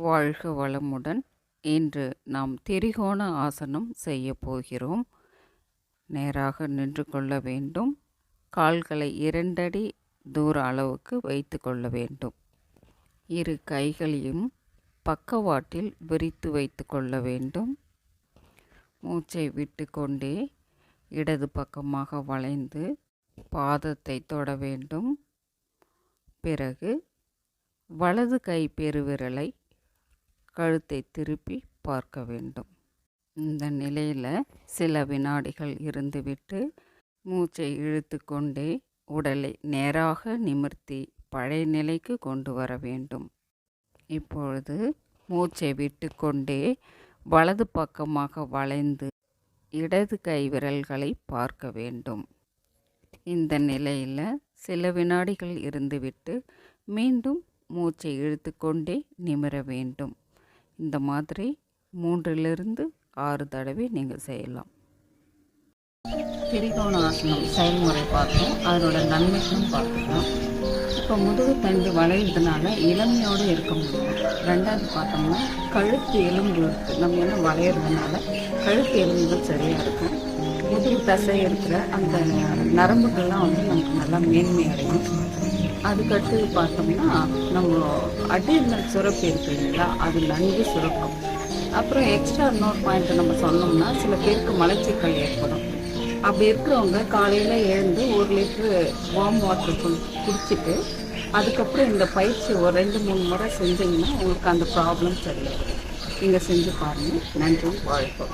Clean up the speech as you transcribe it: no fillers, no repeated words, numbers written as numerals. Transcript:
வாழ்க வளமுடன். இன்று நாம் திரிகோண ஆசனம் செய்ய போகிறோம். நேராக நின்று கொள்ள வேண்டும். கால்களை 2 அடி தூர அளவுக்கு வைத்து கொள்ள வேண்டும். இரு கைகளையும் பக்கவாட்டில் விரித்து வைத்து கொள்ள வேண்டும். மூச்சை விட்டு கொண்டே இடது பக்கமாக வளைந்து பாதத்தை தொட வேண்டும். பிறகு வலது கை பெருவிரலை கழுத்தை திருப்பி பார்க்க வேண்டும். இந்த நிலையில் சில வினாடிகள் இருந்துவிட்டு மூச்சை இழுத்து கொண்டே உடலை நேராக நிமிர்த்தி பழைய நிலைக்கு கொண்டு வர வேண்டும். இப்பொழுது மூச்சை விட்டு கொண்டே வலது பக்கமாக வளைந்து இடது கை விரல்களை பார்க்க வேண்டும். இந்த நிலையில் சில வினாடிகள் இருந்துவிட்டு மீண்டும் மூச்சை இழுத்து கொண்டே நிமிர வேண்டும். இந்த மாதிரி 3 to 6 தடவை நீங்கள் செய்யலாம். திரிகோண ஆசனம் செயல்முறை பார்த்தோம், அதனோட நன்மைக்கும் பார்க்கலாம். இப்போ முதுகு தண்டு வளையிறதுனால இளமையோடு இருக்க முடியும். 2வது பார்த்தோம்னா கழுத்து எலும்பு இருக்குது, நம்ம என்ன வளையிறதுனால கழுத்து எலும்புகள் சரியாக இருக்கும். முதுகு தசை இருக்கிற அந்த நரம்புகள்லாம் நமக்கு நல்லா மேன்மை அடையும். அதுக்கடுத்து பார்த்தோம்னா நம்ம அடிநல் சுரப்பு இருக்கு இல்லைங்களா, அது நன்கு சுரக்கும். அப்புறம் எக்ஸ்ட்ரா இன்னொரு பாயிண்ட் நம்ம சொன்னோம்னா சில பேருக்கு மலச்சிக்கல் ஏற்படும். அப்படி இருக்கிறவங்க காலையில் எழுந்து 1 லிட்டரு வார்ம் வாட்டர் குடிச்சிட்டு அதுக்கப்புறம் இந்த பயிற்சி ஒரு 2-3 முறை செஞ்சிங்கன்னா உங்களுக்கு அந்த ப்ராப்ளம் சரியாகும். நீங்கள் செஞ்சு பாருங்கள். நன்றி, வாழ்க்கை.